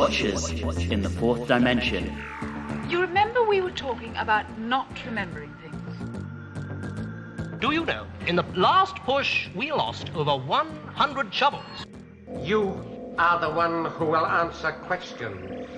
Watchers in the Fourth Dimension. You remember we were talking about not remembering things? Do you know, in the last push, we lost over 100 shovels. You are the one who will answer questions.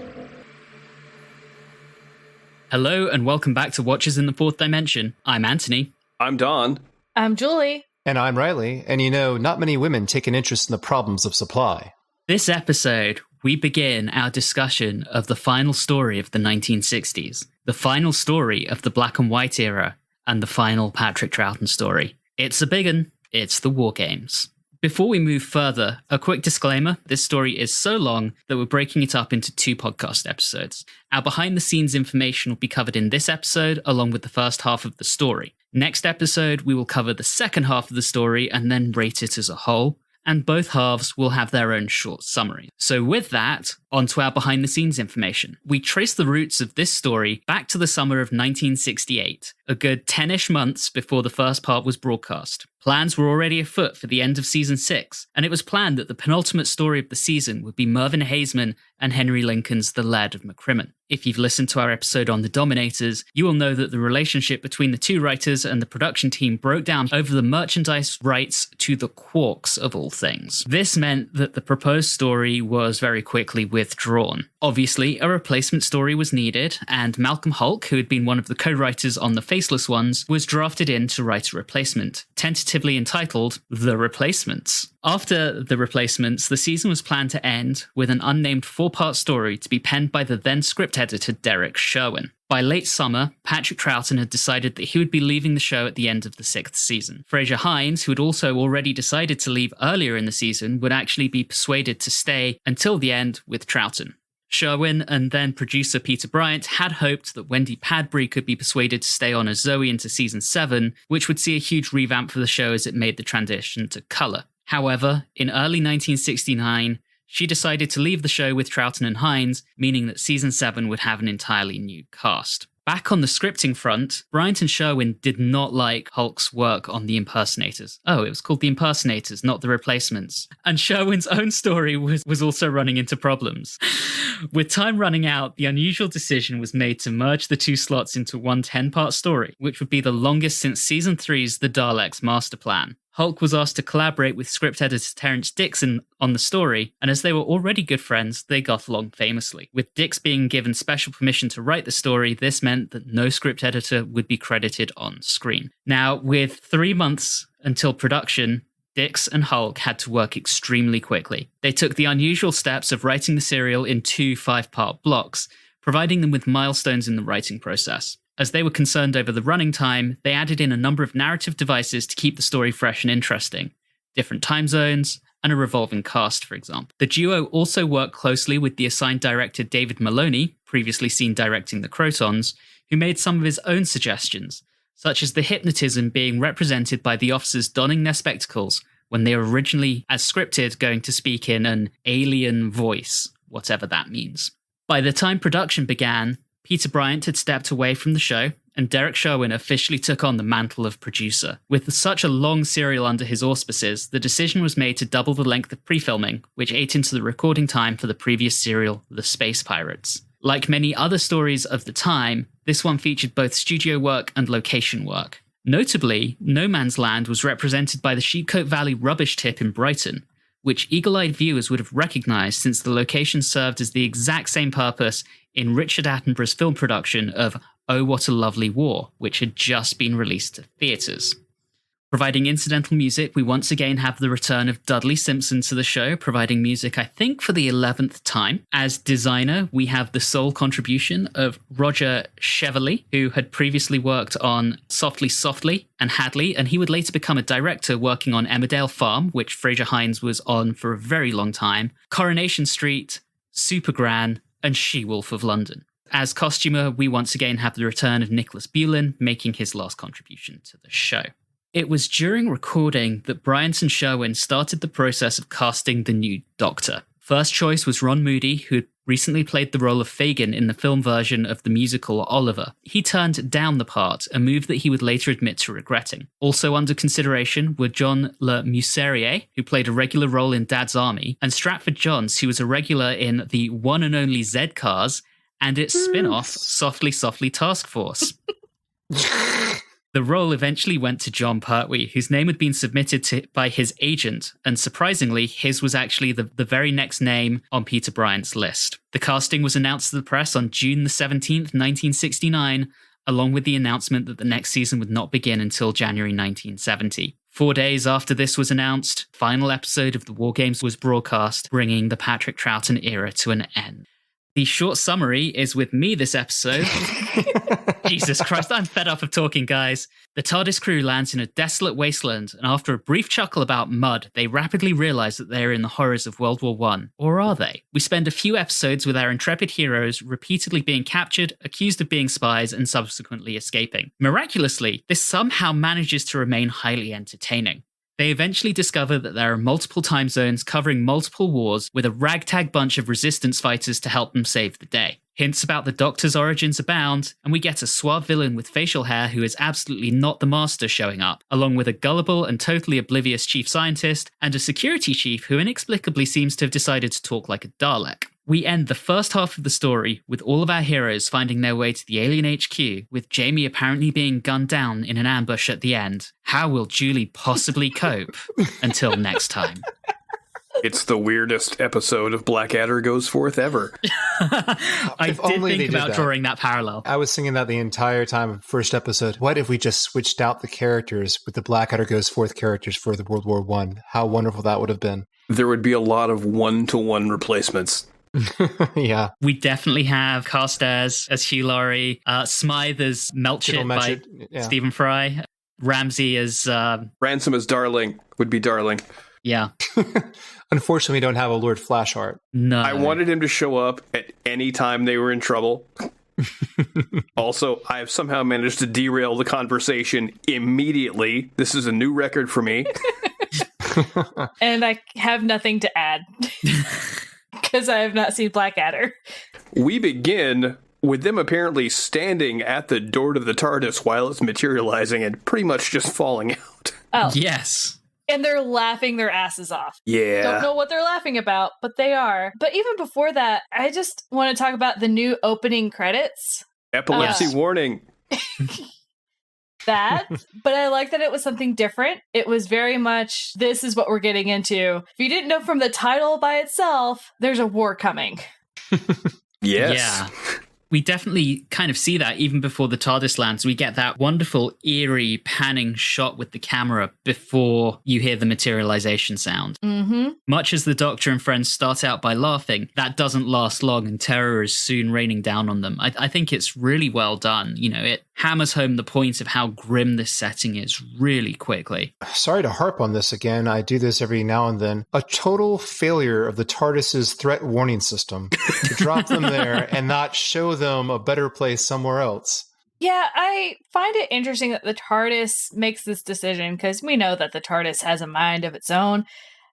Hello and welcome back to Watchers in the Fourth Dimension. I'm Anthony. I'm Don. I'm Julie. And I'm Reilly. And you know, not many women take an interest in the problems of supply. This episode, we begin our discussion of the final story of the 1960s, the final story of the black and white era, and the final Patrick Troughton story. It's a big one. It's the War Games. Before we move further, a quick disclaimer. This story is so long that we're breaking it up into 2 podcast episodes. Our behind-the-scenes information will be covered in this episode, along with the first half of the story. Next episode, we will cover the second half of the story and then rate it as a whole. And both halves will have their own short summary. So with that, on to our behind-the-scenes information. We trace the roots of this story back to the summer of 1968, a good 10-ish months before the first part was broadcast. Plans were already afoot for the end of Season 6, and it was planned that the penultimate story of the season would be Mervyn Haseman and Henry Lincoln's The Laird of McCrimmon. If you've listened to our episode on the Dominators, you will know that the relationship between the 2 writers and the production team broke down over the merchandise rights to the Quarks of all things. This meant that the proposed story was very quickly withdrawn. Obviously, a replacement story was needed, and Malcolm Hulke, who had been one of the co-writers on The Faceless Ones, was drafted in to write a replacement, tentatively entitled The Replacements. After The Replacements, the season was planned to end with an unnamed 4-part story to be penned by the then script editor Derek Sherwin. By late summer, Patrick Troughton had decided that he would be leaving the show at the end of the 6th season. Fraser Hines, who had also already decided to leave earlier in the season, would actually be persuaded to stay until the end with Troughton. Sherwin and then producer Peter Bryant had hoped that Wendy Padbury could be persuaded to stay on as Zoe into Season 7, which would see a huge revamp for the show as it made the transition to colour. However, in early 1969, she decided to leave the show with Troughton and Hines, meaning that Season 7 would have an entirely new cast. Back on the scripting front, Bryant and Sherwin did not like Hulke's work on The Impersonators. Oh, it was called The Impersonators, not The Replacements. And Sherwin's own story was also running into problems. With time running out, the unusual decision was made to merge the 2 slots into one 10-part story, which would be the longest since Season 3's The Daleks Master Plan. Hulke was asked to collaborate with script editor Terence Dixon on the story, and as they were already good friends, they got along famously. With Dix being given special permission to write the story, this meant that no script editor would be credited on screen. Now, with 3 months until production, Dix and Hulke had to work extremely quickly. They took the unusual steps of writing the serial in 2 5-part blocks, providing them with milestones in the writing process. As they were concerned over the running time, they added in a number of narrative devices to keep the story fresh and interesting. Different time zones, and a revolving cast, for example. The duo also worked closely with the assigned director David Maloney, previously seen directing The Crotons, who made some of his own suggestions, such as the hypnotism being represented by the officers donning their spectacles when they were originally, as scripted, going to speak in an alien voice, whatever that means. By the time production began, Peter Bryant had stepped away from the show, and Derek Sherwin officially took on the mantle of producer. With such a long serial under his auspices, the decision was made to double the length of pre-filming, which ate into the recording time for the previous serial, The Space Pirates. Like many other stories of the time, this one featured both studio work and location work. Notably, No Man's Land was represented by the Sheepcote Valley rubbish tip in Brighton, which eagle-eyed viewers would have recognised since the location served as the exact same purpose in Richard Attenborough's film production of Oh What a Lovely War, which had just been released to theatres. Providing incidental music, we once again have the return of Dudley Simpson to the show, providing music, I think, for the 11th time. As designer, we have the sole contribution of Roger Cheverly, who had previously worked on Softly Softly and Hadley, and he would later become a director working on Emmerdale Farm, which Fraser Hines was on for a very long time, Coronation Street, Supergran, and She-Wolf of London. As costumer, we once again have the return of Nicholas Bulin, making his last contribution to the show. It was during recording that Bryant and Sherwin started the process of casting the new Doctor. First choice was Ron Moody, who had recently played the role of Fagin in the film version of the musical Oliver. He turned down the part, a move that he would later admit to regretting. Also under consideration were John Le Muselier, who played a regular role in Dad's Army, and Stratford Johns, who was a regular in the one and only Z-Cars and its spin-off, Softly Softly Task Force. The role eventually went to John Pertwee, whose name had been submitted by his agent, and surprisingly, his was actually the very next name on Peter Bryant's list. The casting was announced to the press on June the 17th, 1969, along with the announcement that the next season would not begin until January 1970. 4 days after this was announced, final episode of the War Games was broadcast, bringing the Patrick Troughton era to an end. The short summary is with me this episode. Jesus Christ, I'm fed up of talking, guys. The TARDIS crew lands in a desolate wasteland, and after a brief chuckle about mud, they rapidly realize that they are in the horrors of World War I. Or are they? We spend a few episodes with our intrepid heroes repeatedly being captured, accused of being spies, and subsequently escaping. Miraculously, this somehow manages to remain highly entertaining. They eventually discover that there are multiple time zones covering multiple wars with a ragtag bunch of resistance fighters to help them save the day. Hints about the Doctor's origins abound, and we get a suave villain with facial hair who is absolutely not the Master showing up, along with a gullible and totally oblivious chief scientist, and a security chief who inexplicably seems to have decided to talk like a Dalek. We end the first half of the story with all of our heroes finding their way to the alien HQ, with Jamie apparently being gunned down in an ambush at the end. How will Julie possibly cope? Until next time. It's the weirdest episode of Blackadder Goes Forth ever. I did think about drawing that parallel. I was singing that the entire time of the first episode. What if we just switched out the characters with the Blackadder Goes Forth characters for the World War I? How wonderful that would have been. There would be a lot of one-to-one replacements. Yeah. We definitely have Carstairs as Hugh Laurie, Smythe as Melchett by Stephen Fry, Ramsey as... Ransom as Darling would be Darling. Yeah. Unfortunately, we don't have a Lord Flashheart. No. I wanted him to show up at any time they were in trouble. Also, I have somehow managed to derail the conversation immediately. This is a new record for me. And I have nothing to add. Because I have not seen Blackadder. We begin with them apparently standing at the door to the TARDIS while it's materializing and pretty much just falling out. Oh. Yes. And they're laughing their asses off. Yeah. Don't know what they're laughing about, but they are. But even before that, I just want to talk about the new opening credits. Epilepsy warning. That, but I like that it was something different. It was very much, this is what we're getting into. If you didn't know from the title by itself, there's a war coming. Yes. Yeah. We definitely kind of see that even before the TARDIS lands. We get that wonderful, eerie, panning shot with the camera before you hear the materialization sound. Mm-hmm. Much as the Doctor and friends start out by laughing, that doesn't last long and terror is soon raining down on them. I think it's really well done. You know, it hammers home the point of how grim this setting is really quickly. Sorry to harp on this again. I do this every now and then. A total failure of the TARDIS's threat warning system to drop them there and not show them a better place somewhere else. Yeah, I find it interesting that the TARDIS makes this decision because we know that the TARDIS has a mind of its own.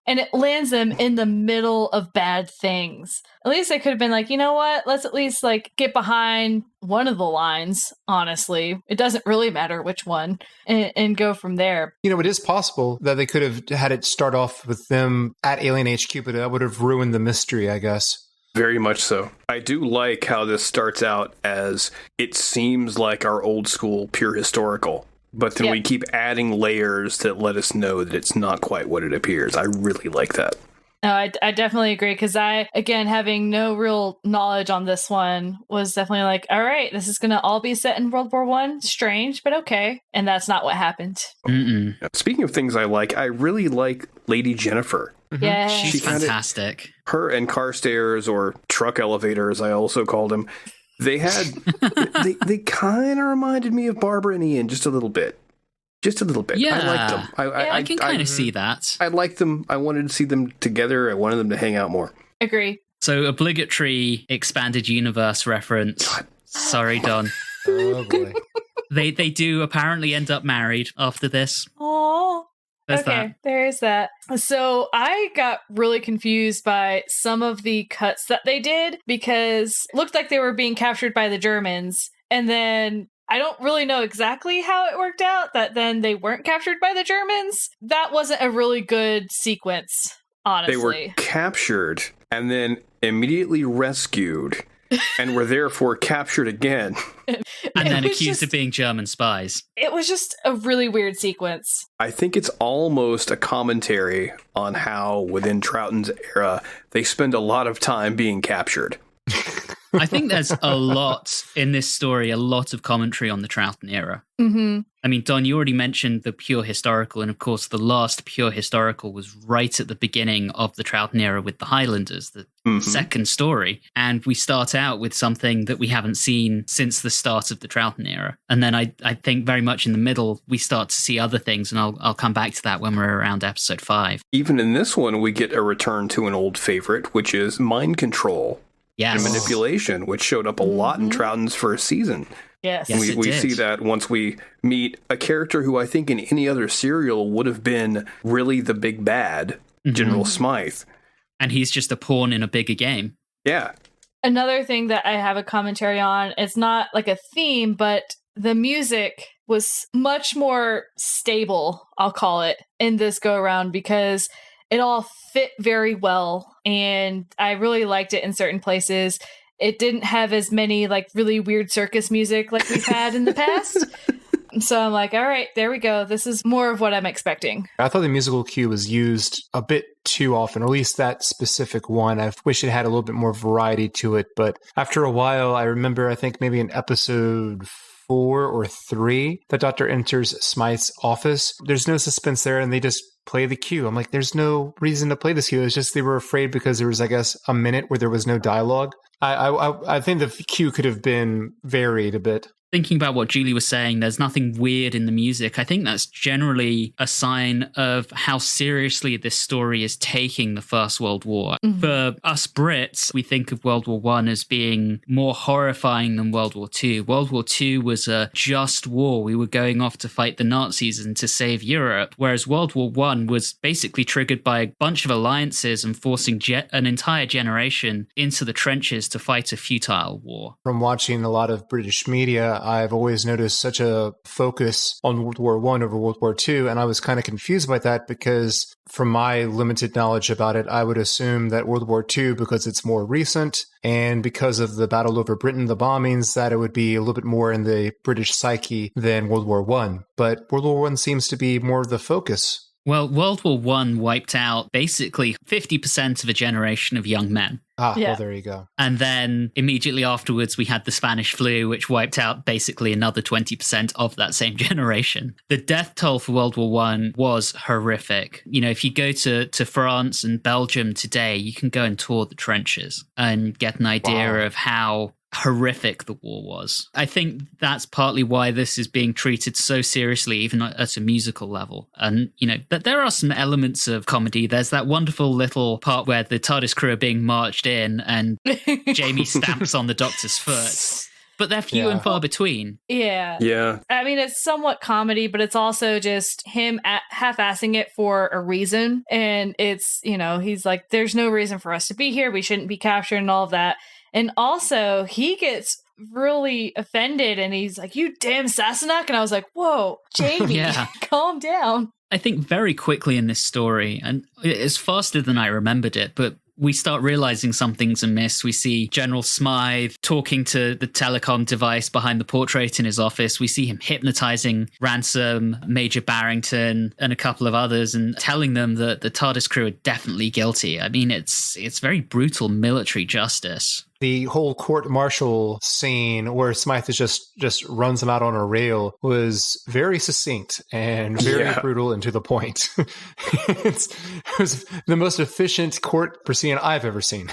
And it lands them in the middle of bad things. At least they could have been like, you know what? Let's at least get behind one of the lines, honestly. It doesn't really matter which one, and go from there. You know, it is possible that they could have had it start off with them at Alien HQ, but that would have ruined the mystery, I guess. Very much so. I do like how this starts out as it seems like our old school pure historical. But then we keep adding layers that let us know that it's not quite what it appears. I really like that. No, I definitely agree. Because I, again, having no real knowledge on this one, was definitely like, all right, this is going to all be set in World War I. Strange, but okay. And that's not what happened. Mm-mm. Speaking of things I really like Lady Jennifer. Mm-hmm. Yeah. She's fantastic. Her and Carstairs, or Truck Elevator, as I also called him, they had, they kind of reminded me of Barbara and Ian just a little bit. Just a little bit. Yeah. I liked them. I can kind of see that. I liked them. I wanted to see them together. I wanted them to hang out more. Agree. So, obligatory expanded universe reference. God. Sorry, Don. Oh, boy. They do apparently end up married after this. Aww. Okay, there is that. So I got really confused by some of the cuts that they did because it looked like they were being captured by the Germans. And then I don't really know exactly how it worked out that then they weren't captured by the Germans. That wasn't a really good sequence, honestly. They were captured and then immediately rescued and were therefore captured again. And then accused of being German spies. It was just a really weird sequence. I think it's almost a commentary on how, within Troughton's era, they spend a lot of time being captured. I think there's a lot in this story, a lot of commentary on the Troughton era. Mm-hmm. I mean, Don, you already mentioned the pure historical, and of course, the last pure historical was right at the beginning of the Troughton era with the Highlanders, the second story. And we start out with something that we haven't seen since the start of the Troughton era. And then I think very much in the middle, we start to see other things, and I'll come back to that when we're around episode 5. Even in this one, we get a return to an old favorite, which is mind control. Yes. And manipulation, which showed up a lot in Troughton's first season. Yes. We see that once we meet a character who I think in any other serial would have been really the big bad, General Smythe. And he's just a pawn in a bigger game. Yeah. Another thing that I have a commentary on, it's not like a theme, but the music was much more stable, I'll call it, in this go around because it all fit very well, and I really liked it in certain places. It didn't have as many like really weird circus music like we've had in the past. So I'm like, all right, there we go. This is more of what I'm expecting. I thought the musical cue was used a bit too often, or at least that specific one. I wish it had a little bit more variety to it. But after a while, I remember, I think maybe in episode 4 or 3, the Doctor enters Smythe's office. There's no suspense there, and they just play the cue. I'm like, there's no reason to play this cue. It's just they were afraid because there was, I guess, a minute where there was no dialogue. I think the cue could have been varied a bit. Thinking about what Julie was saying, there's nothing weird in the music. I think that's generally a sign of how seriously this story is taking the First World War. For us Brits, we think of World War I as being more horrifying than World War II. World War II was a just war. We were going off to fight the Nazis and to save Europe, whereas World War I was basically triggered by a bunch of alliances and forcing an entire generation into the trenches to fight a futile war. From watching a lot of British media, I've always noticed such a focus on World War I over World War II, and I was kind of confused by that because from my limited knowledge about it, I would assume that World War II, because it's more recent, and because of the battle over Britain, the bombings, that it would be a little bit more in the British psyche than World War I. But World War I seems to be more of the focus. Well, World War I wiped out basically 50% of a generation of young men. Well, there you go. And then immediately afterwards, we had the Spanish flu, which wiped out basically another 20% of that same generation. The death toll for World War I was horrific. You know, if you go to France and Belgium today, you can go and tour the trenches and get an idea of how horrific the war was. I think that's partly why this is being treated so seriously, even at a musical level. And, you know, but there are some elements of comedy. There's that wonderful little part where the TARDIS crew are being marched in and Jamie stamps on the Doctor's foot. But they're few and far between. Yeah. I mean, it's somewhat comedy, but it's also just him half-assing it for a reason. And it's, you know, he's like, there's no reason for us to be here. We shouldn't be captured and all of that. And also, he gets really offended and he's like, you damn Sassenach. And I was like, whoa, Jamie, calm down. I think very quickly in this story, and it's faster than I remembered it, but we start realizing something's amiss. We see General Smythe talking to the telecom device behind the portrait in his office. We see him hypnotizing Ransom, Major Barrington, and a couple of others and telling them that the TARDIS crew are definitely guilty. I mean, it's very brutal military justice. The whole court-martial scene where Smythe just runs them out on a rail was very succinct and very brutal and to the point. It was the most efficient court proceeding I've ever seen.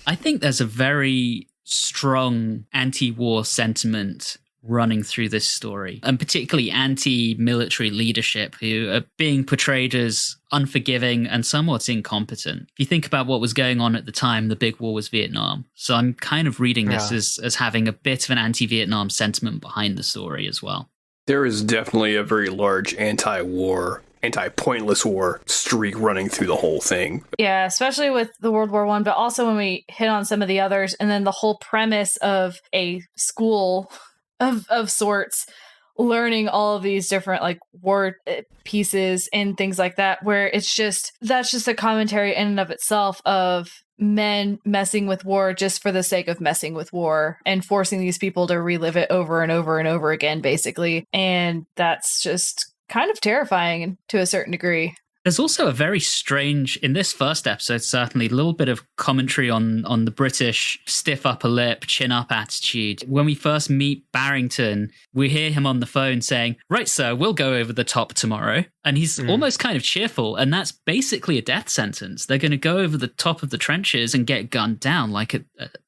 I think there's a very strong anti-war sentiment running through this story, and particularly anti-military leadership who are being portrayed as unforgiving and somewhat incompetent. If you think about what was going on at the time, the big war was Vietnam. So I'm kind of reading this as having a bit of an anti-Vietnam sentiment behind the story as well. There is definitely a very large anti-pointless war streak running through the whole thing. Yeah, especially with the World War One, but also when we hit on some of the others, and then the whole premise of a school of sorts learning all of these different like war pieces and things like that, where that's just a commentary in and of itself of men messing with war just for the sake of messing with war and forcing these people to relive it over and over and over again, basically. And that's just kind of terrifying to a certain degree. There's also a very strange, in this first episode, certainly, a little bit of commentary on the British stiff upper lip, chin up attitude. When we first meet Barrington, we hear him on the phone saying, "Right, sir, we'll go over the top tomorrow." And he's almost kind of cheerful. And that's basically a death sentence. They're going to go over the top of the trenches and get gunned down, like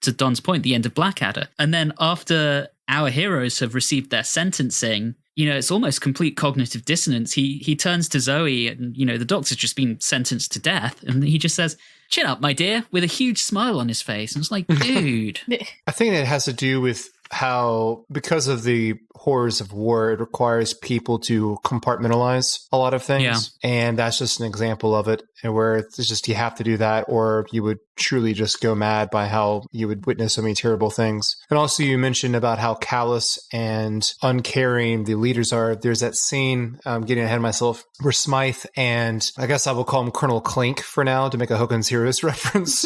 to Don's point, the end of Blackadder. And then after our heroes have received their sentencing, it's almost complete cognitive dissonance. He turns to Zoe and, the doctor's just been sentenced to death. And he just says, "Chin up, my dear," with a huge smile on his face. And it's like, dude. I think it has to do with how, because of the horrors of war, it requires people to compartmentalize a lot of things. Yeah. And that's just an example of it, where it's just you have to do that, or you would truly just go mad by how you would witness so many terrible things. And also you mentioned about how callous and uncaring the leaders are. There's that scene, I'm getting ahead of myself, where Smythe and, I guess I will call him Colonel Clink for now to make a Hogan's Heroes reference.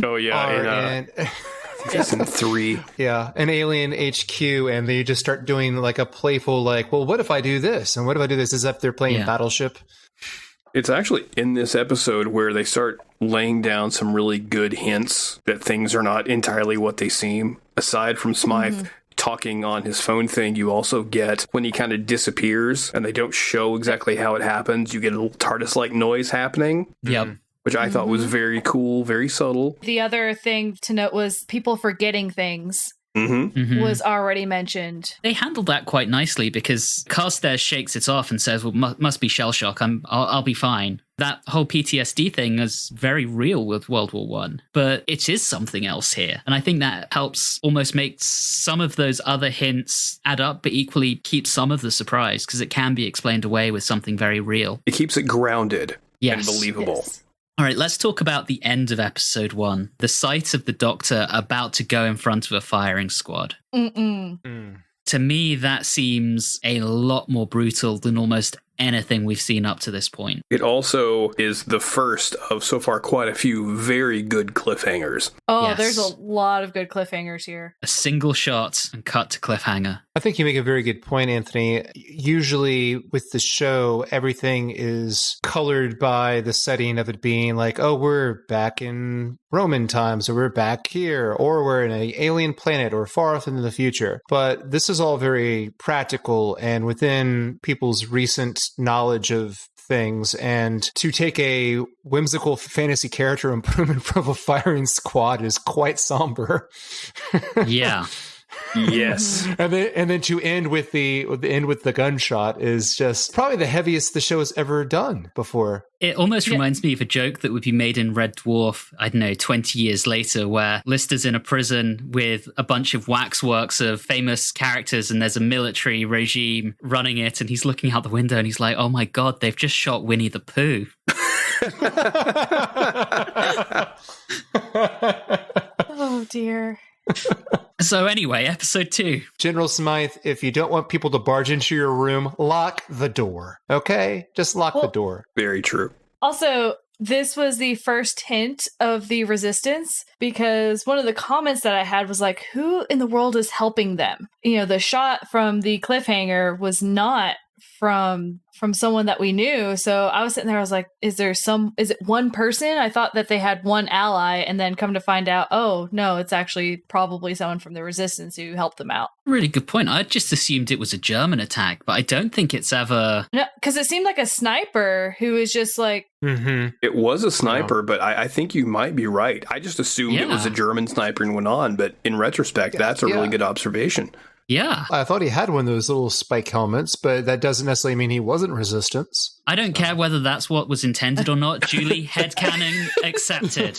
Oh, yeah. Season 3. Yeah, an alien HQ, and they just start doing like a playful, like, well, what if I do this? And what if I do this? As if they're playing Battleship. It's actually in this episode where they start laying down some really good hints that things are not entirely what they seem. Aside from Smythe talking on his phone thing, you also get, when he kind of disappears and they don't show exactly how it happens, you get a little TARDIS-like noise happening. Yep. Which I thought was very cool, very subtle. The other thing to note was people forgetting things. Was already mentioned. They handled that quite nicely because Carstairs shakes it off and says, "Well, must be shell shock. I'll be fine." That whole PTSD thing is very real with World War One, but it is something else here, and I think that helps almost make some of those other hints add up, but equally keep some of the surprise because it can be explained away with something very real. It keeps it grounded and believable. Yes. All right, let's talk about the end of episode 1. The sight of the Doctor about to go in front of a firing squad. To me, that seems a lot more brutal than almost anything we've seen up to this point. It also is the first of so far quite a few very good cliffhangers. Oh, there's a lot of good cliffhangers here. A single shot and cut to cliffhanger. I think you make a very good point, Anthony. Usually with the show, everything is colored by the setting of it being like, oh, we're back in Roman times, or we're back here, or we're in an alien planet, or far off into the future. But this is all very practical and within people's recent knowledge of things, and to take a whimsical fantasy character and put him in front of a firing squad is quite somber. Yeah. Yes. And then to end with the gunshot is just probably the heaviest the show has ever done before. It almost reminds me of a joke that would be made in Red Dwarf, I don't know, 20 years later, where Lister's in a prison with a bunch of waxworks of famous characters, and there's a military regime running it, and he's looking out the window and he's like, oh my God, they've just shot Winnie the Pooh. Oh dear. So anyway, episode 2. General Smythe, if you don't want people to barge into your room, lock the door. Okay? Just lock the door. Very true. Also, this was the first hint of the resistance, because one of the comments that I had was like, who in the world is helping them? The shot from the cliffhanger was not from someone that we knew. So I was sitting there, I was like, is it one person? I thought that they had one ally, and then come to find out, oh no, it's actually probably someone from the resistance who helped them out. Really good point. I just assumed it was a German attack, but I don't think it's ever... No, because it seemed like a sniper who was just like... It was a sniper, but I think you might be right. I just assumed it was a German sniper and went on, but in retrospect, that's a really good observation. Yeah. I thought he had one of those little spike helmets, but that doesn't necessarily mean he wasn't resistance. I don't care whether that's what was intended or not. Julie, headcanon accepted.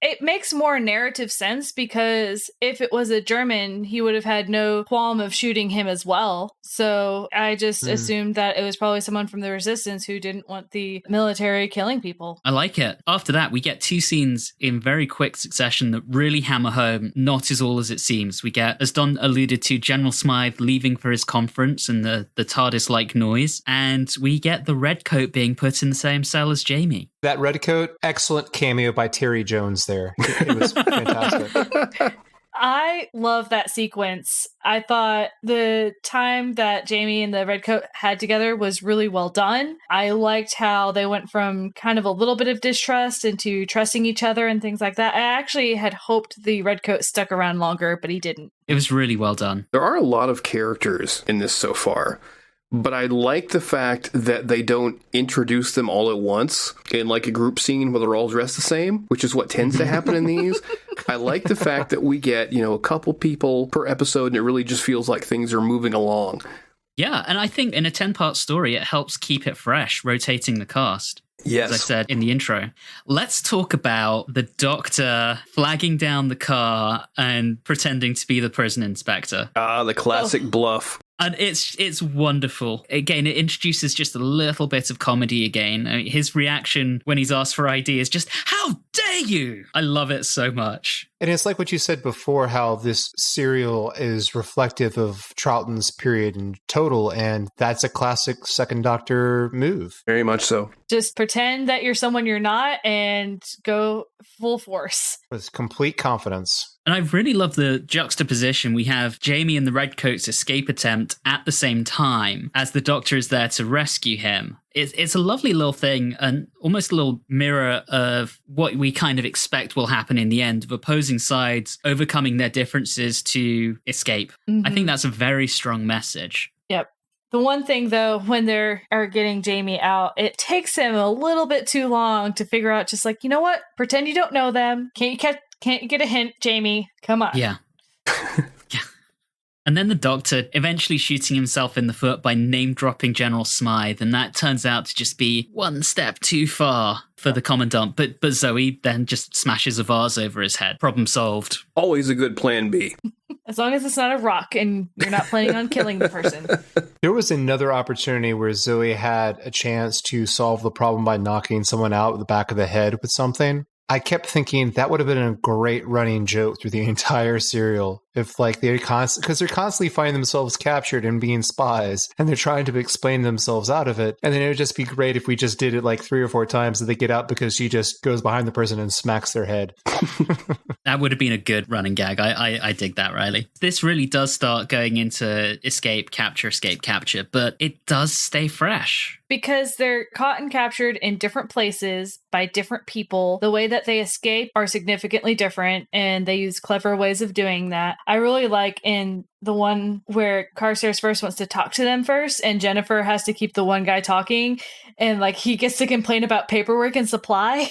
It makes more narrative sense because if it was a German, he would have had no qualm of shooting him as well. So I just assumed that it was probably someone from the Resistance who didn't want the military killing people. I like it. After that, we get 2 scenes in very quick succession that really hammer home not is all as it seems. We get, as Don alluded to, General Smythe leaving for his conference and the TARDIS-like noise. And we get the Redcoat being put in the same cell as Jamie. That Redcoat, excellent cameo by Terry Jones there. It was fantastic. I love that sequence. I thought the time that Jamie and the Redcoat had together was really well done. I liked how they went from kind of a little bit of distrust into trusting each other and things like that. I actually had hoped the Redcoat stuck around longer, but he didn't. It was really well done. There are a lot of characters in this so far. But I like the fact that they don't introduce them all at once in like a group scene where they're all dressed the same, which is what tends to happen in these. I like the fact that we get, a couple people per episode and it really just feels like things are moving along. Yeah, and I think in a 10-part story, it helps keep it fresh, rotating the cast. Yes. As I said in the intro. Let's talk about the Doctor flagging down the car and pretending to be the prison inspector. The classic bluff. And it's wonderful. Again, it introduces just a little bit of comedy again. I mean, his reaction when he's asked for ID is just, how dare you? I love it so much. And it's like what you said before, how this serial is reflective of Troughton's period in total, and that's a classic Second Doctor move. Very much so. Just pretend that you're someone you're not and go full force. With complete confidence. And I really love the juxtaposition. We have Jamie and the Redcoat's escape attempt at the same time as the Doctor is there to rescue him. It's a lovely little thing and almost a little mirror of what we kind of expect will happen in the end, of opposing sides overcoming their differences to escape. Mm-hmm. I think that's a very strong message. Yep. The one thing, though, when they are getting Jamie out, it takes him a little bit too long to figure out, just like, you know what? Pretend you don't know them. Can't you get a hint, Jamie? Come on. Yeah. Yeah. And then the Doctor eventually shooting himself in the foot by name-dropping General Smythe, and that turns out to just be one step too far for the Commandant. But Zoe then just smashes a vase over his head. Problem solved. Always a good plan B. As long as it's not a rock and you're not planning on killing the person. There was another opportunity where Zoe had a chance to solve the problem by knocking someone out with the back of the head with something. I kept thinking that would have been a great running joke through the entire serial. If like because they're constantly finding themselves captured and being spies, and they're trying to explain themselves out of it. And then it would just be great if we just did it like 3 or 4 times that they get out because she just goes behind the person and smacks their head. That would have been a good running gag. I dig that, Reilly. This really does start going into escape, capture, but it does stay fresh. Because they're caught and captured in different places by different people. The way that they escape are significantly different, and they use clever ways of doing that. I really like in the one where Carstairs first wants to talk to them first, and Jennifer has to keep the one guy talking, and like he gets to complain about paperwork and supply.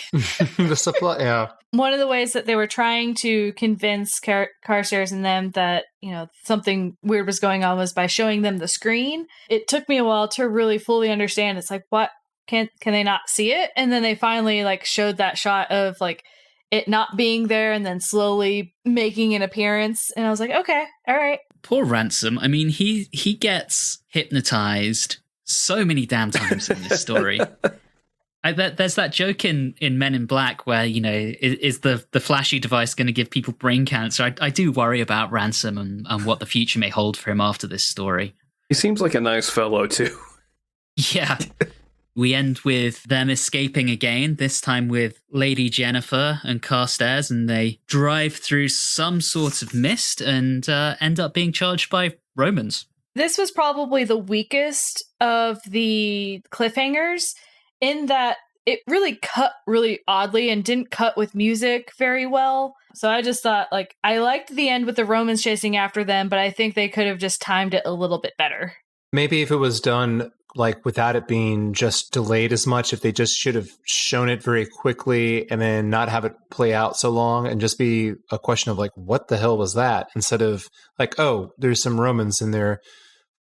The supply, yeah. One of the ways that they were trying to convince Carstairs and them that, something weird was going on was by showing them the screen. It took me a while to really fully understand. It's like, what? Can they not see it? And then they finally like showed that shot of like it not being there and then slowly making an appearance. And I was like, okay, all right. Poor Ransom. I mean, he gets hypnotized so many damn times in this story. There's that joke in Men in Black where, is the flashy device going to give people brain cancer? I do worry about Ransom and what the future may hold for him after this story. He seems like a nice fellow, too. Yeah. We end with them escaping again, this time with Lady Jennifer and Carstairs, and they drive through some sort of mist and end up being charged by Romans. This was probably the weakest of the cliffhangers, in that it really cut really oddly and didn't cut with music very well. So I just thought, I liked the end with the Romans chasing after them, but I think they could have just timed it a little bit better. Maybe if it was done without it being just delayed as much, if they just should have shown it very quickly and then not have it play out so long and just be a question of what the hell was that? Instead of oh, there's some Romans and they're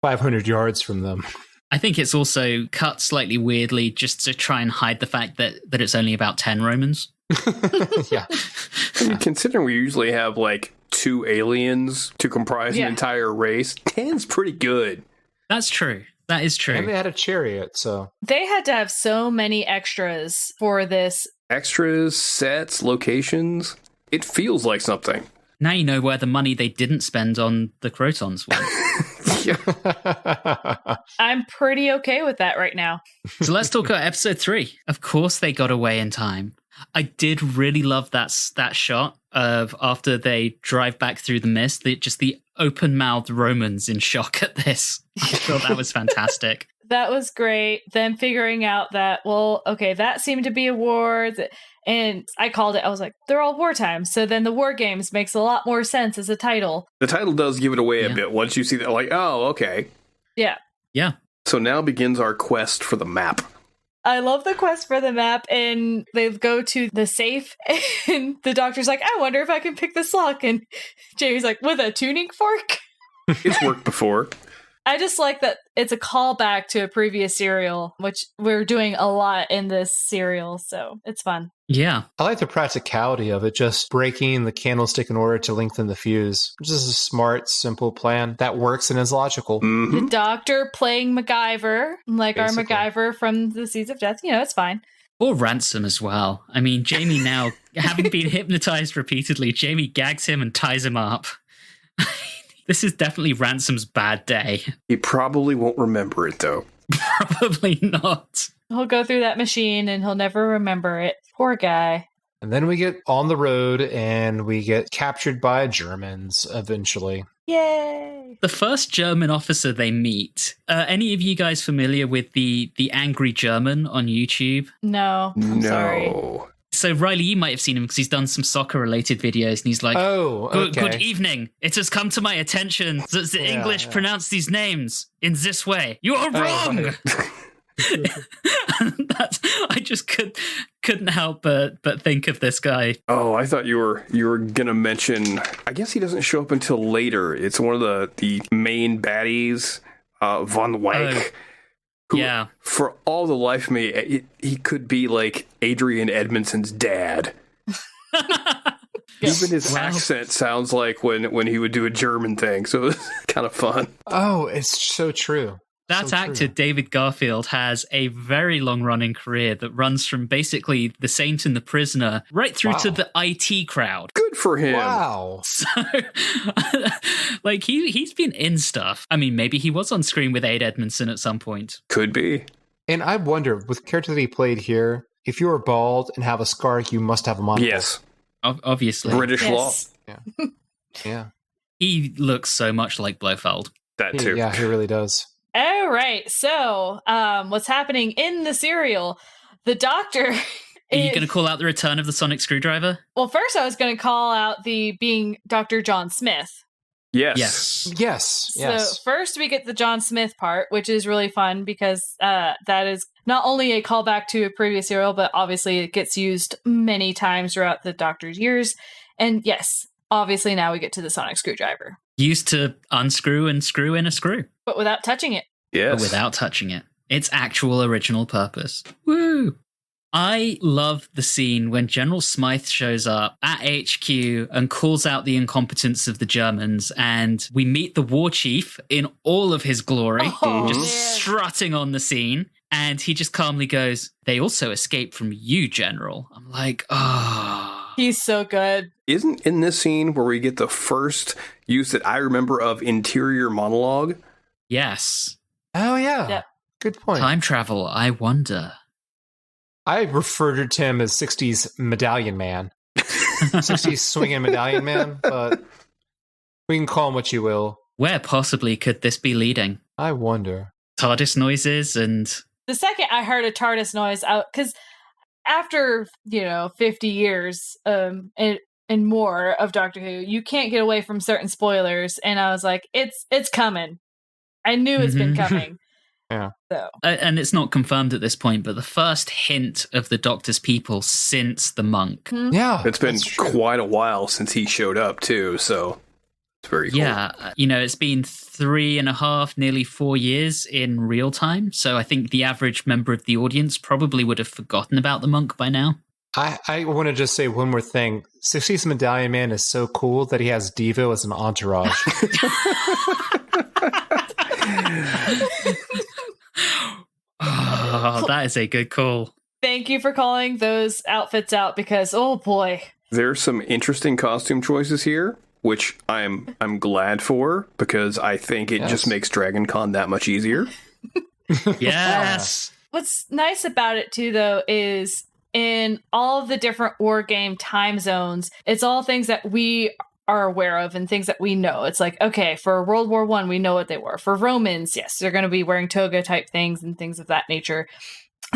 500 yards from them. I think it's also cut slightly weirdly just to try and hide the fact that it's only about 10 Romans. Yeah. I mean, considering we usually have like 2 aliens to comprise an entire race, 10's pretty good. That's true. That is true. And they had a chariot, so. They had to have so many extras for this. Extras, sets, locations. It feels like something. Now you know where the money they didn't spend on the Crotons went. I'm pretty okay with that right now. So let's talk about episode 3. Of course they got away in time. I did really love that shot of after they drive back through the mist, just the open-mouthed Romans in shock at this. I thought that was fantastic. That was great. Them figuring out that, well, okay, that seemed to be a war. And I called it, I was like, they're all wartime. So then the War Games makes a lot more sense as a title. The title does give it away a bit. Once you see that, like, oh, okay. Yeah. Yeah. So now begins our quest for the map. I love the quest for the map, and they go to the safe, and the doctor's like, I wonder if I can pick this lock. And Jamie's like, with a tuning fork? It's worked before. I just like that it's a callback to a previous serial, which we're doing a lot in this serial, so it's fun. Yeah. I like the practicality of it, just breaking the candlestick in order to lengthen the fuse. Which is a smart, simple plan that works and is logical. Mm-hmm. The doctor playing MacGyver, like Basically. our MacGyver from the Seeds of Death, it's fine. Or Ransom as well. I mean, Jamie now, having been hypnotized repeatedly, Jamie gags him and ties him up. This is definitely Ransom's bad day. He probably won't remember it, though. Probably not. He'll go through that machine and he'll never remember it. Poor guy. And then we get on the road and we get captured by Germans eventually. Yay! The first German officer they meet. Any of you guys familiar with the Angry German on YouTube? No, I'm sorry. So Reilly, you might have seen him because he's done some soccer-related videos, and he's like, "Oh, okay. Good evening. It has come to my attention that the English pronounce these names in this way. You are wrong." Right. I just couldn't help but think of this guy. Oh, I thought you were gonna mention. I guess he doesn't show up until later. It's one of the main baddies, von Wyk. Who, for all the life of me, he could be like Adrian Edmondson's dad. Even his accent sounds like when he would do a German thing, so it's kind of fun. Oh, it's so true. That actor, David Garfield, has a very long-running career that runs from basically The Saint and the Prisoner right through to the IT Crowd. Good for him. Wow. So, like, he's been in stuff. I mean, maybe he was on screen with Ade Edmondson at some point. Could be. And I wonder, with the character that he played here, if you are bald and have a scar, you must have a monocle. Yes. Obviously. British law. Yeah. Yeah. He looks so much like Blofeld. That too. Yeah, he really does. All right, so what's happening in the serial? The doctor... Are you going to call out the return of the sonic screwdriver? Well, first I was going to call out the being Dr. John Smith. Yes. So first we get the John Smith part, which is really fun because that is not only a callback to a previous serial, but obviously it gets used many times throughout the Doctor's years. And yes, obviously now we get to the sonic screwdriver. Used to unscrew and screw in a screw. But without touching it. Yes. But without touching it. Its actual original purpose. Woo! I love the scene when General Smythe shows up at HQ and calls out the incompetence of the Germans, and we meet the war chief in all of his glory, just strutting on the scene, and he just calmly goes, "They also escaped from you, General." I'm like, oh. He's so good. Isn't in this scene where we get the first use that I remember of interior monologue? Yes. Oh, yeah. Yep. Good point. Time travel, I wonder. I referred to him as 60s Medallion Man. 60s swinging Medallion Man, but we can call him what you will. Where possibly could this be leading? I wonder. TARDIS noises and... The second I heard a TARDIS noise out, because after, 50 years and more of Doctor Who, you can't get away from certain spoilers, and I was like, it's coming. I knew it's been coming. Yeah. So. And it's not confirmed at this point, but the first hint of the Doctor's people since the monk. Yeah. It's been quite a while since he showed up, too, so It's very cool. Yeah, it's been 3.5, nearly 4 years in real time. So I think the average member of the audience probably would have forgotten about the monk by now. I want to just say one more thing. 60s Medallion Man is so cool that he has Devo as an entourage. Oh, that is a good call. Thank you for calling those outfits out because, oh boy. There's some interesting costume choices here, which I'm glad for, because I think it just makes Dragon Con that much easier. Yes. What's nice about it, too, though, is in all of the different war game time zones, it's all things that we are aware of and things that we know. It's like, okay, for World War I, we know what they were. For Romans, yes, they're going to be wearing toga type things and things of that nature.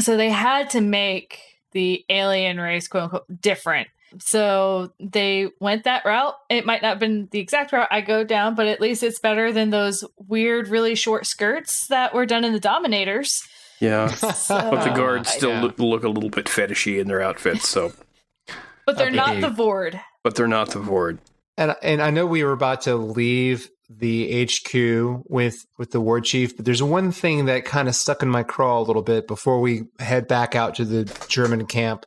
So they had to make the alien race, quote unquote, different. So they went that route. It might not have been the exact route I go down, but at least it's better than those weird, really short skirts that were done in the Dominators. Yeah. So, But the guards still look a little bit fetishy in their outfits, so. But they're not the Vord. But they're not the Vord. And I know we were about to leave the HQ with the war chief, but there's one thing that kind of stuck in my craw a little bit before we head back out to the German camp.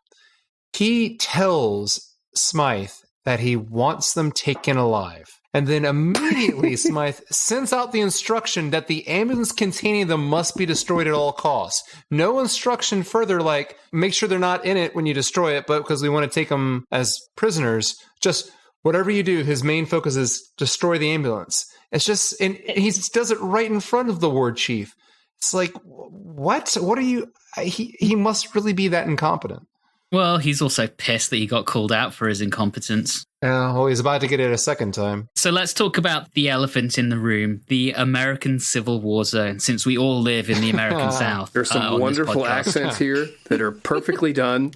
He tells Smythe that he wants them taken alive. And then immediately Smythe sends out the instruction that the ambulance containing them must be destroyed at all costs. No instruction further like, make sure they're not in it when you destroy it, but because we want to take them as prisoners, just whatever you do, his main focus is destroy the ambulance. It's just, and he does it right in front of the ward chief. It's like, what? What are you? He must really be that incompetent. Well, he's also pissed that he got called out for his incompetence. Well, he's about to get it a second time. So let's talk about the elephant in the room, the American Civil War zone, since we all live in the American South. There's some wonderful accents here that are perfectly done.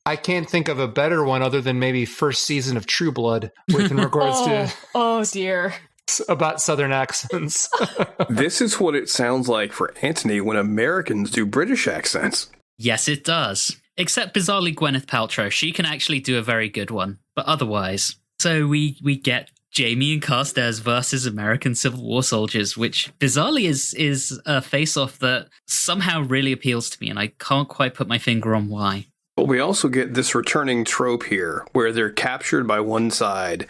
I can't think of a better one other than maybe first season of True Blood with in regards to oh dear about Southern accents. This is what it sounds like for Anthony when Americans do British accents. Yes, it does. Except bizarrely Gwyneth Paltrow. She can actually do a very good one. But otherwise. So we get Jamie and Carstairs versus American Civil War soldiers, which bizarrely is a face-off that somehow really appeals to me, and I can't quite put my finger on why. But we also get this returning trope here, where they're captured by one side,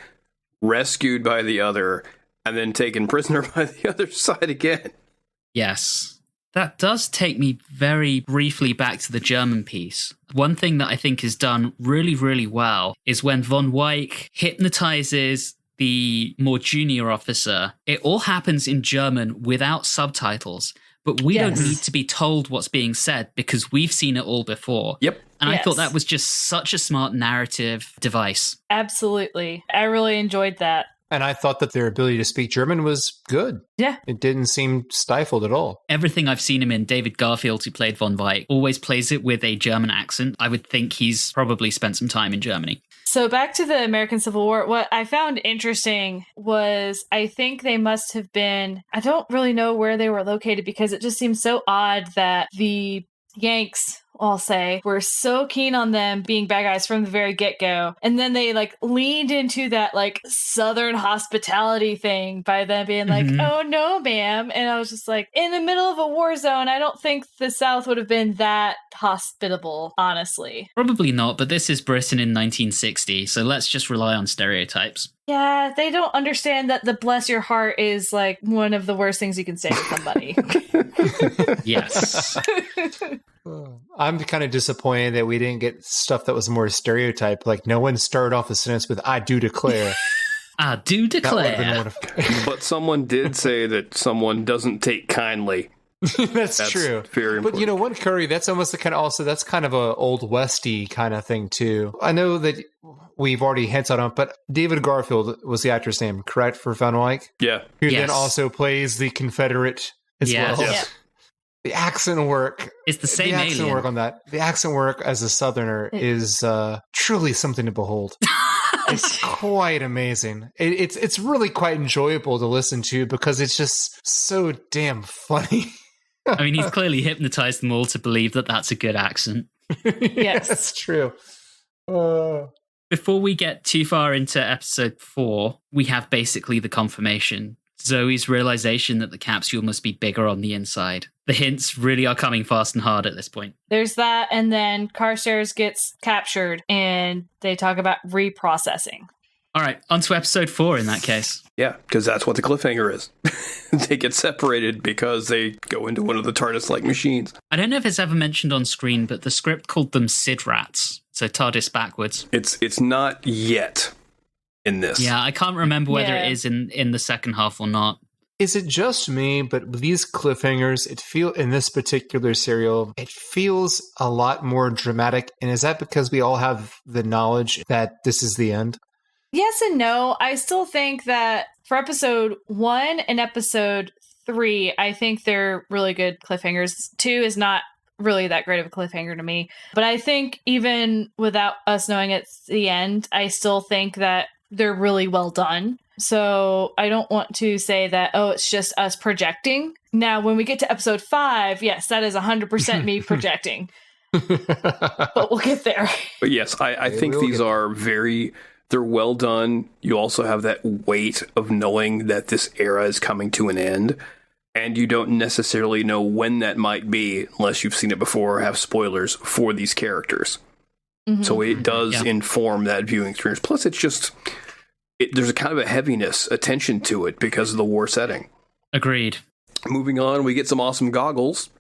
rescued by the other, and then taken prisoner by the other side again. Yes. That does take me very briefly back to the German piece. One thing that I think is done really, really well is when von Wyk hypnotizes the more junior officer. It all happens in German without subtitles, but we don't need to be told what's being said because we've seen it all before. Yep. And I thought that was just such a smart narrative device. Absolutely. I really enjoyed that. And I thought that their ability to speak German was good. Yeah. It didn't seem stifled at all. Everything I've seen him in, David Garfield, who played von Wyk, always plays it with a German accent. I would think he's probably spent some time in Germany. So back to the American Civil War, what I found interesting was I think they must have been, I don't really know where they were located because it just seems so odd that the Yanks, I'll say, were so keen on them being bad guys from the very get-go. And then they leaned into that Southern hospitality thing by them being oh no, ma'am. And I was just in the middle of a war zone, I don't think the South would have been that hospitable, honestly. Probably not, but this is Britain in 1960, so let's just rely on stereotypes. Yeah, they don't understand that the bless your heart is one of the worst things you can say to somebody. Yes. I'm kind of disappointed that we didn't get stuff that was more stereotyped. No one started off a sentence with, I do declare. I do declare. But someone did say that someone doesn't take kindly. That's true. Very important. But you know what, Curry? That's almost that's kind of a old Westy kind of thing too. I know that we've already hinted on it, but David Garfield was the actor's name, correct, for Van Wyck? Yeah. Who then also plays the Confederate as well. Yeah. The accent work. It's the same accent alien. work on that. The accent work as a Southerner is truly something to behold. It's quite amazing. It's really quite enjoyable to listen to because it's just so damn funny. I mean, he's clearly hypnotized them all to believe that that's a good accent. Yes. That's true. Before we get too far into episode 4, we have basically the confirmation. Zoe's realization that the capsule must be bigger on the inside. The hints really are coming fast and hard at this point. There's that, and then Carstairs gets captured, and they talk about reprocessing. All right, on to episode 4 in that case. Yeah, because that's what the cliffhanger is. They get separated because they go into one of the TARDIS-like machines. I don't know if it's ever mentioned on screen, but the script called them Sid Rats, so TARDIS backwards. It's not yet in this. Yeah, I can't remember whether it is in the second half or not. Is it just me, but with these cliffhangers, in this particular serial, it feels a lot more dramatic, and is that because we all have the knowledge that this is the end? Yes and no. I still think that for episode 1 and episode 3, I think they're really good cliffhangers. 2 is not really that great of a cliffhanger to me. But I think even without us knowing it's the end, I still think that they're really well done. So I don't want to say that, it's just us projecting. Now, when we get to episode 5, yes, that is 100% me projecting. But we'll get there. But yes, I think these are they're well done. You also have that weight of knowing that this era is coming to an end, and you don't necessarily know when that might be unless you've seen it before or have spoilers for these characters. Mm-hmm. So it does inform that viewing experience. Plus, it's just, there's a kind of a heaviness, a tension to it because of the war setting. Agreed. Moving on, we get some awesome goggles.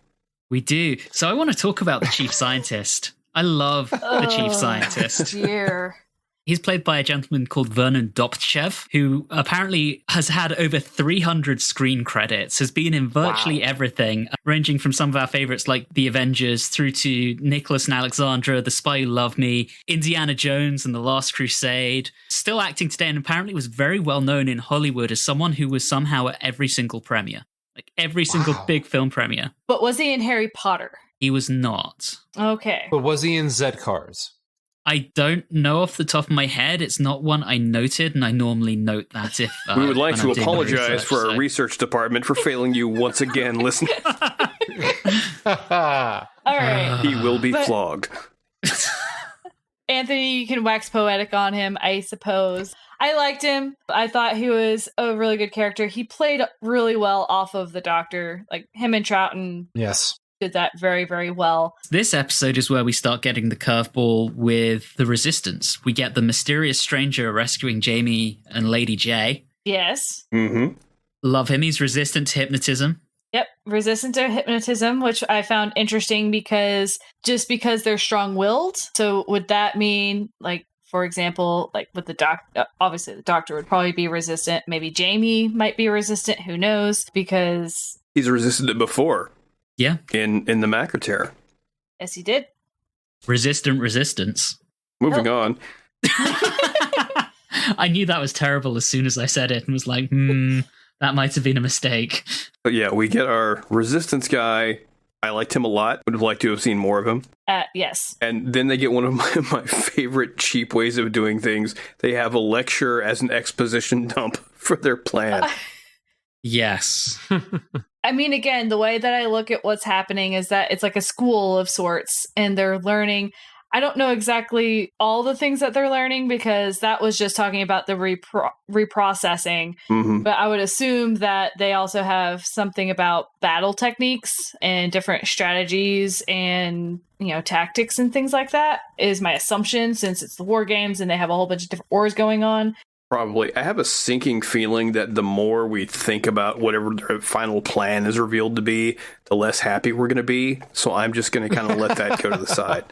We do. So I want to talk about the chief scientist. I love the chief scientist. Dear. He's played by a gentleman called Vernon Dobchev, who apparently has had over 300 screen credits, has been in virtually everything, ranging from some of our favorites like The Avengers through to Nicholas and Alexandra, The Spy Who Loved Me, Indiana Jones and The Last Crusade. Still acting today, and apparently was very well known in Hollywood as someone who was somehow at every single premiere. Like every single big film premiere. But was he in Harry Potter? He was not. Okay. But was he in Z-Cars? I don't know off the top of my head. It's not one I noted, and I normally note that if... we would like to apologize for our research department for failing you once again, listener. All right. He will be flogged. Anthony, you can wax poetic on him, I suppose. I liked him. I thought he was a really good character. He played really well off of the Doctor. Like, him and Troughton did that very, very well. This episode is where we start getting the curveball with the Resistance. We get the mysterious stranger rescuing Jamie and Lady J. Yes. Mm-hmm. Love him. He's resistant to hypnotism. Yep, resistant to hypnotism, which I found interesting because they're strong-willed. So would that mean, like, for example, like with the Doctor, obviously the Doctor would probably be resistant. Maybe Jamie might be resistant. Who knows? Because he's resisted it before. Yeah. In the Macroterror. Yes, he did. Resistant resistance. Moving on. I knew that was terrible as soon as I said it and was like, that might have been a mistake. But yeah, we get our Resistance guy. I liked him a lot. Would have liked to have seen more of him. Yes. And then they get one of my favorite cheap ways of doing things. They have a lecture as an exposition dump for their plan. Yes. I mean, again, the way that I look at what's happening is that it's like a school of sorts, and they're learning. I don't know exactly all the things that they're learning because that was just talking about the reprocessing. Mm-hmm. But I would assume that they also have something about battle techniques and different strategies and, tactics and things like that is my assumption, since it's the war games and they have a whole bunch of different wars going on. Probably. I have a sinking feeling that the more we think about whatever their final plan is revealed to be, the less happy we're going to be. So I'm just going to kind of let that go to the side.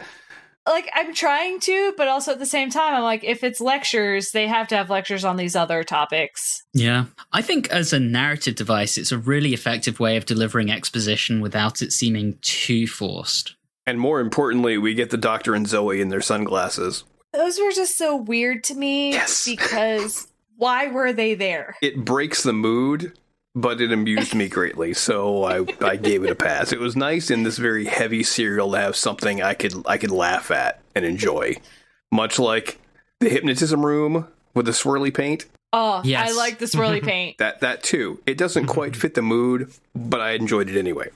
Like, I'm trying to, but also at the same time, I'm like, if it's lectures, they have to have lectures on these other topics. Yeah. I think as a narrative device, it's a really effective way of delivering exposition without it seeming too forced. And more importantly, we get the Doctor and Zoe in their sunglasses. Those were just so weird to me because why were they there? It breaks the mood, but it amused me greatly, so I gave it a pass. It was nice in this very heavy serial to have something I could laugh at and enjoy. Much like the hypnotism room with the swirly paint. Oh, yes. I like the swirly paint. That too. It doesn't quite fit the mood, but I enjoyed it anyway.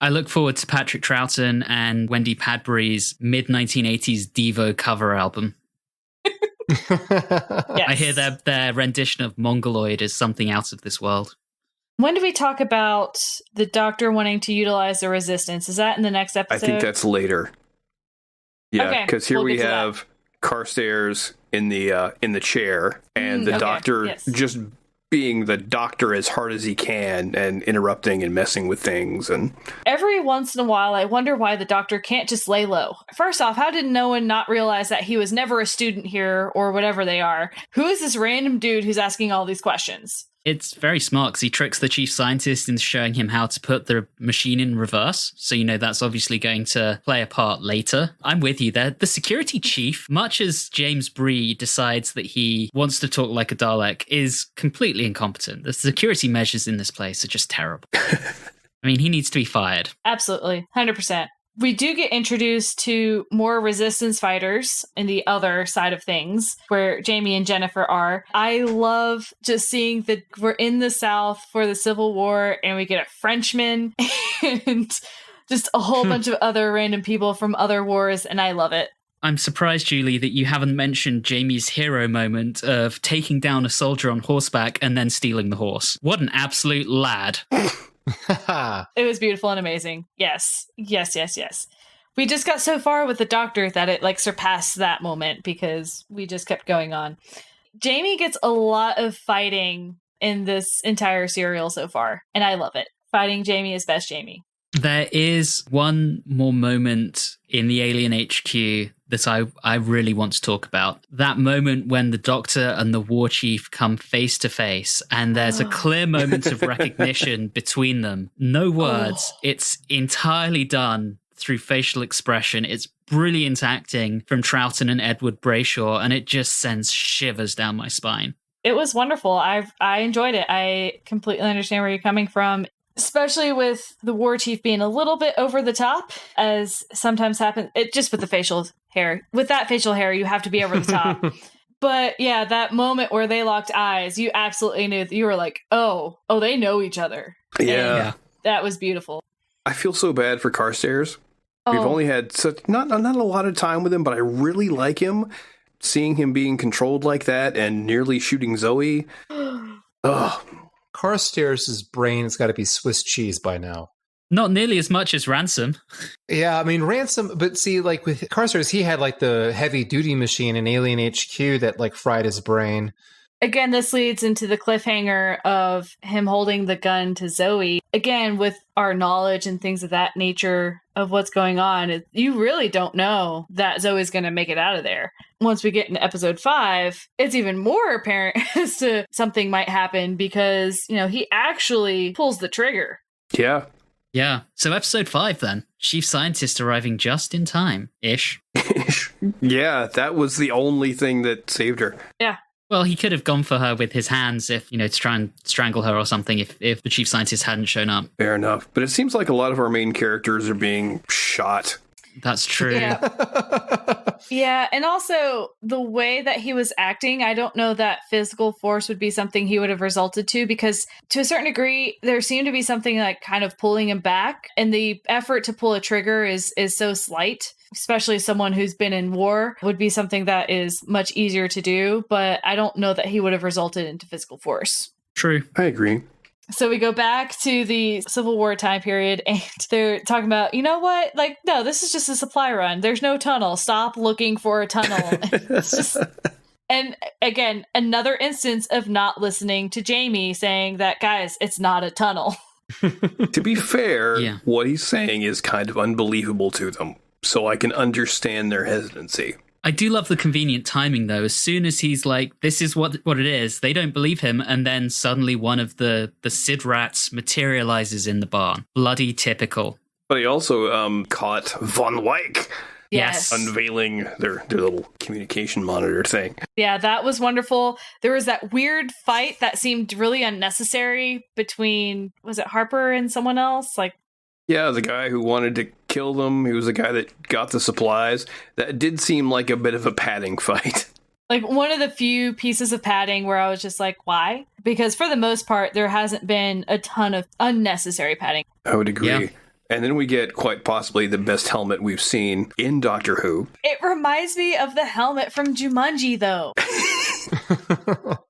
I look forward to Patrick Troughton and Wendy Padbury's mid-1980s Devo cover album. Yes. I hear their rendition of Mongoloid is something out of this world. When do we talk about the Doctor wanting to utilize the Resistance? Is that in the next episode? I think that's later. Yeah, because Okay, here we'll we get to have Carstairs in the chair, and the Doctor just being the Doctor as hard as he can and interrupting and messing with things. And every once in a while, I wonder why the Doctor can't just lay low. First off, how did no one not realize that he was never a student here or whatever they are? Who is this random dude who's asking all these questions? It's very smart because he tricks the chief scientist into showing him how to put the machine in reverse. So, that's obviously going to play a part later. I'm with you there. The security chief, much as James Bree decides that he wants to talk like a Dalek, is completely incompetent. The security measures in this place are just terrible. I mean, he needs to be fired. Absolutely. 100%. We do get introduced to more Resistance fighters in the other side of things, where Jamie and Jennifer are. I love just seeing that we're in the South for the Civil War, and we get a Frenchman and just a whole bunch of other random people from other wars, and I love it. I'm surprised, Julie, that you haven't mentioned Jamie's hero moment of taking down a soldier on horseback and then stealing the horse. What an absolute lad. It was beautiful and amazing. Yes. We just got so far with the Doctor that it surpassed that moment because we just kept going on. Jamie gets a lot of fighting in this entire serial so far, and I love it. Fighting Jamie is best Jamie. There is one more moment in the Alien HQ that I really want to talk about. That moment when the Doctor and the War Chief come face to face, and there's a clear moment of recognition between them. No words. It's entirely done through facial expression. It's brilliant acting from Troughton and Edward Brayshaw, and it just sends shivers down my spine. It was wonderful. I enjoyed it. I completely understand where you're coming from. Especially with the War Chief being a little bit over the top, as sometimes happens. It just with the facial hair. With that facial hair, you have to be over the top. But yeah, that moment where they locked eyes, you absolutely knew that you were like, oh, they know each other. yeah, that was beautiful. I feel so bad for Carstairs. We've only had not a lot of time with him, but I really like him. Seeing him being controlled like that and nearly shooting Zoe. Ugh. Carstairs' brain has got to be Swiss cheese by now. Not nearly as much as Ransom. Yeah, I mean, Ransom, but see, with Carstairs, he had the heavy-duty machine in Alien HQ that fried his brain. Again, this leads into the cliffhanger of him holding the gun to Zoe. Again, with our knowledge and things of that nature of what's going on, you really don't know that Zoe's going to make it out of there. Once we get into episode 5, it's even more apparent as to something might happen because, he actually pulls the trigger. Yeah. Yeah. So episode 5 then. Chief Scientist arriving just in time. Ish. Yeah, that was the only thing that saved her. Yeah. Well, he could have gone for her with his hands if, to try and strangle her or something if the Chief Scientist hadn't shown up. Fair enough. But it seems like a lot of our main characters are being shot. That's true. Yeah, and also the way that he was acting, I don't know that physical force would be something he would have resulted to, because to a certain degree, there seemed to be something kind of pulling him back, and the effort to pull a trigger is so slight, especially someone who's been in war, would be something that is much easier to do, but I don't know that he would have resulted into physical force. True. I agree. So we go back to the Civil War time period, and they're talking about, you know what? No, this is just a supply run. There's no tunnel. Stop looking for a tunnel. It's just, and again, another instance of not listening to Jamie saying that, guys, it's not a tunnel. To be fair, what he's saying is kind of unbelievable to them, so I can understand their hesitancy. I do love the convenient timing, though. As soon as he's like, this is what it is, they don't believe him, and then suddenly one of the Sid rats materializes in the barn. Bloody typical. But he also caught Von Wyck. Yes. Unveiling their little communication monitor thing. Yeah, that was wonderful. There was that weird fight that seemed really unnecessary between, was it Harper and someone else? Yeah, the guy who wanted to kill them, he was the guy that got the supplies. That did seem like a bit of a padding fight. One of the few pieces of padding where I was just like, why? Because for the most part, there hasn't been a ton of unnecessary padding. I would agree. Yeah. And then we get quite possibly the best helmet we've seen in Doctor Who. It reminds me of the helmet from Jumanji, though.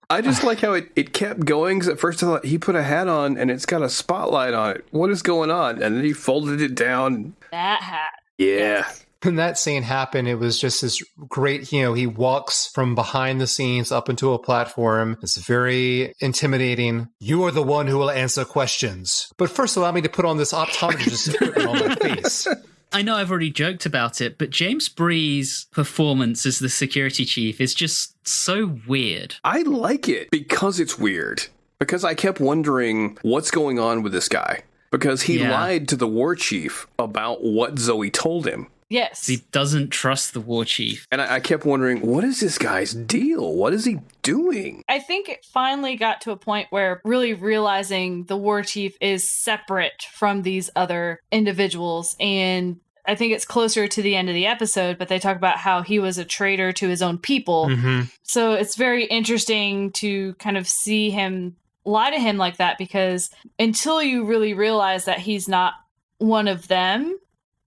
I just like how it kept going, 'cause at first I thought he put a hat on and it's got a spotlight on it. What is going on? And then he folded it down. That hat. Yeah. When that scene happened, it was just this great, he walks from behind the scenes up into a platform. It's very intimidating. You are the one who will answer questions. But first, allow me to put on this optometrist equipment on my face. I know I've already joked about it, but James Bree's performance as the security chief is just so weird. I like it because it's weird. Because I kept wondering what's going on with this guy. Because he lied to the war chief about what Zoe told him. Yes. He doesn't trust the war chief. And I kept wondering, what is this guy's deal? What is he doing? I think it finally got to a point where really realizing the war chief is separate from these other individuals. And I think it's closer to the end of the episode, but they talk about how he was a traitor to his own people. Mm-hmm. So it's very interesting to kind of see him lie to him like that, because until you really realize that he's not one of them,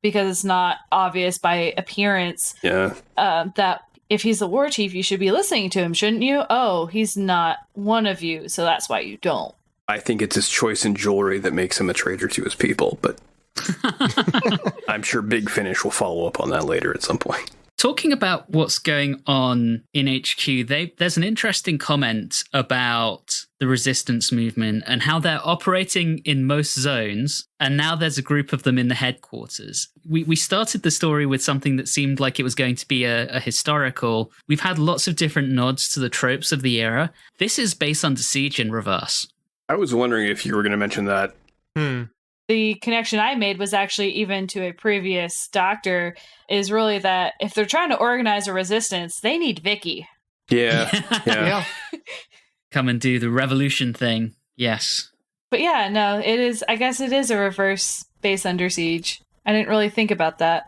because it's not obvious by appearance, that if he's the war chief, you should be listening to him, shouldn't you? Oh, he's not one of you, so that's why you don't. I think it's his choice in jewelry that makes him a traitor to his people, but I'm sure Big Finish will follow up on that later at some point. Talking about what's going on in HQ, there's an interesting comment about the resistance movement and how they're operating in most zones, and now there's a group of them in the headquarters. We started the story with something that seemed like it was going to be a historical. We've had lots of different nods to the tropes of the era. This is Base Under Siege in reverse. I was wondering if you were going to mention that. The connection I made was actually even to a previous Doctor, is really that if they're trying to organize a resistance, they need Vicky. Yeah. Come and do the revolution thing. Yes. But yeah, no, it is. I guess it is a reverse Base Under Siege. I didn't really think about that.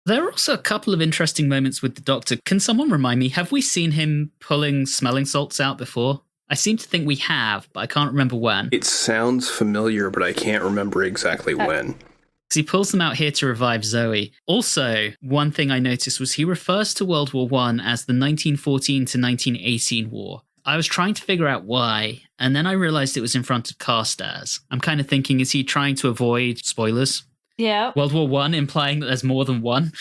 There are also a couple of interesting moments with the Doctor. Can someone remind me, have we seen him pulling smelling salts out before? I seem to think we have, but I can't remember when. It sounds familiar, but I can't remember exactly when. Because he pulls them out here to revive Zoe. Also, one thing I noticed was he refers to World War I as the 1914 to 1918 war. I was trying to figure out why, and then I realized it was in front of Carstairs. I'm kind of thinking, is he trying to avoid spoilers? Yeah. World War I, implying that there's more than one.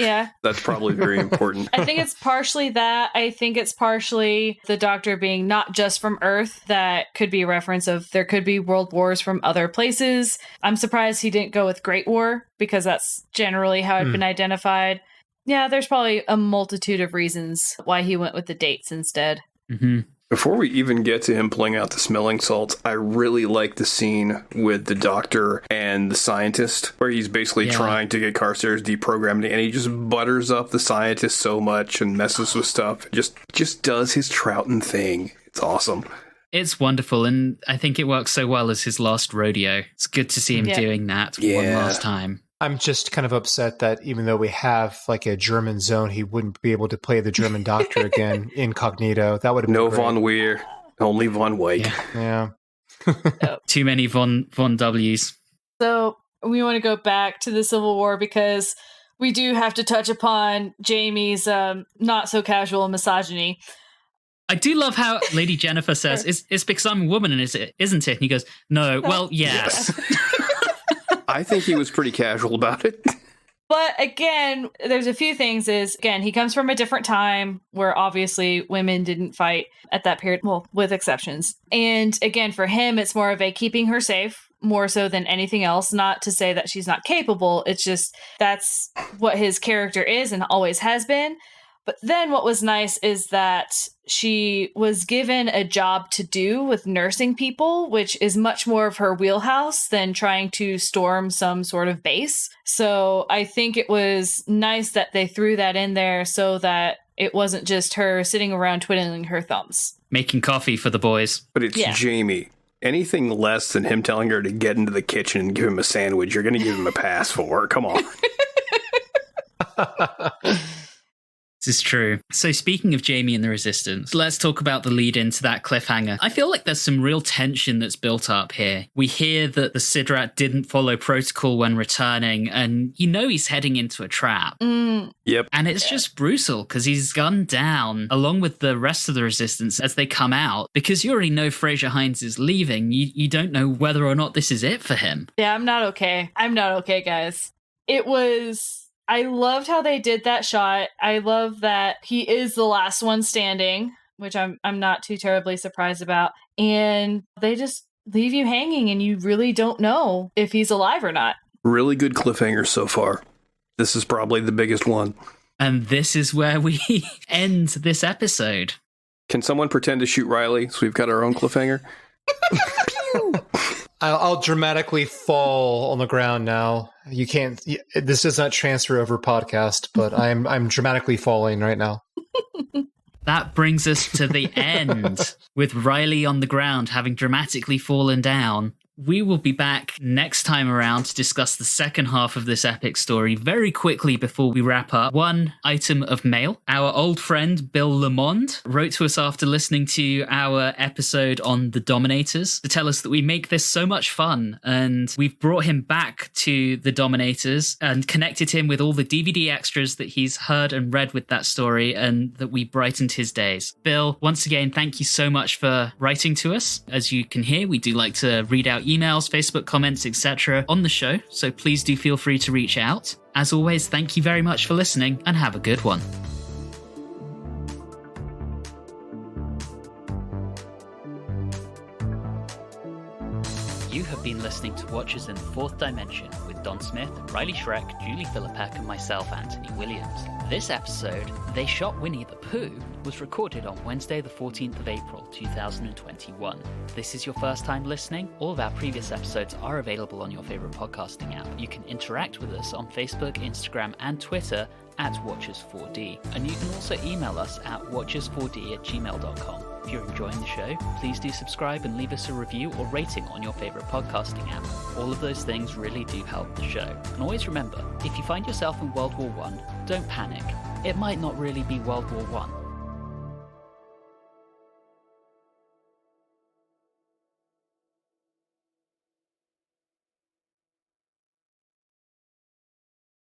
Yeah. That's probably very important. I think it's partially that. I think it's partially the Doctor being not just from Earth. That could be a reference of there could be world wars from other places. I'm surprised he didn't go with Great War, because that's generally how it's been identified. Yeah, there's probably a multitude of reasons why he went with the dates instead. Mm-hmm. Before we even get to him pulling out the smelling salts, I really like the scene with the Doctor and the scientist, where he's basically trying to get Carstairs deprogrammed, and he just butters up the scientist so much and messes with stuff. Just does his Troughton thing. It's awesome. It's wonderful, and I think it works so well as his last rodeo. It's good to see him doing that one last time. I'm just kind of upset that even though we have like a German zone, he wouldn't be able to play the German Doctor again incognito. That would have been no great. Von Weir, only Von Wake. Yeah. Too many Von W's. So we want to go back to the Civil War, because we do have to touch upon Jamie's not so casual misogyny. I do love how Lady Jennifer says, it's because I'm a woman, isn't it? And he goes, no, well, yes. I think he was pretty casual about it. But again, there's a few things he comes from a different time where obviously women didn't fight at that period, well, with exceptions. And again, for him, it's more of a keeping her safe, more so than anything else. Not to say that she's not capable. It's just that's what his character is and always has been. But then what was nice is that she was given a job to do with nursing people, which is much more of her wheelhouse than trying to storm some sort of base. So I think it was nice that they threw that in there so that it wasn't just her sitting around twiddling her thumbs. Making coffee for the boys. But it's Jamie. Anything less than him telling her to get into the kitchen and give him a sandwich, you're going to give him a pass for. Come on. This is true. So speaking of Jamie and the Resistance, let's talk about the lead into that cliffhanger. I feel like there's some real tension that's built up here. We hear that the Sidrat didn't follow protocol when returning, and you know he's heading into a trap. Yep. And it's just brutal because he's gunned down along with the rest of the Resistance as they come out, because you already know Fraser Hines is leaving. You don't know whether or not this is it for him. Yeah, I'm not okay. I'm not okay, guys. I loved how they did that shot. I love that he is the last one standing, which I'm not too terribly surprised about. And they just leave you hanging and you really don't know if he's alive or not. Really good cliffhanger so far. This is probably the biggest one. And this is where we end this episode. Can someone pretend to shoot Reilly so we've got our own cliffhanger? I'll dramatically fall on the ground now. You can't. This does not transfer over podcast, but I'm dramatically falling right now. That brings us to the end, with Reilly on the ground having dramatically fallen down. We will be back next time around to discuss the second half of this epic story very quickly before we wrap up. One item of mail. Our old friend Bill Lamond wrote to us after listening to our episode on the Dominators to tell us that we make this so much fun, and we've brought him back to the Dominators and connected him with all the DVD extras that he's heard and read with that story, and that we brightened his days. Bill, once again, thank you so much for writing to us. As you can hear, we do like to read out emails, Facebook comments, etc. on the show, so please do feel free to reach out. As always, thank you very much for listening, and have a good one. You have been listening to Watchers in the Fourth Dimension with Don Smith, Reilly Schreck, Julie Philippek, and myself, Anthony Williams. This episode, They Shot Winnie the Pooh, was recorded on Wednesday the 14th of April 2021. If this is your first time listening, all of our previous episodes are available on your favorite podcasting app. You can interact with us on Facebook, Instagram, and Twitter at Watchers4D. And you can also email us at watchers4d@gmail.com. If you're enjoying the show, please do subscribe and leave us a review or rating on your favorite podcasting app. All of those things really do help the show. And always remember, if you find yourself in World War I, don't panic. It might not really be World War I.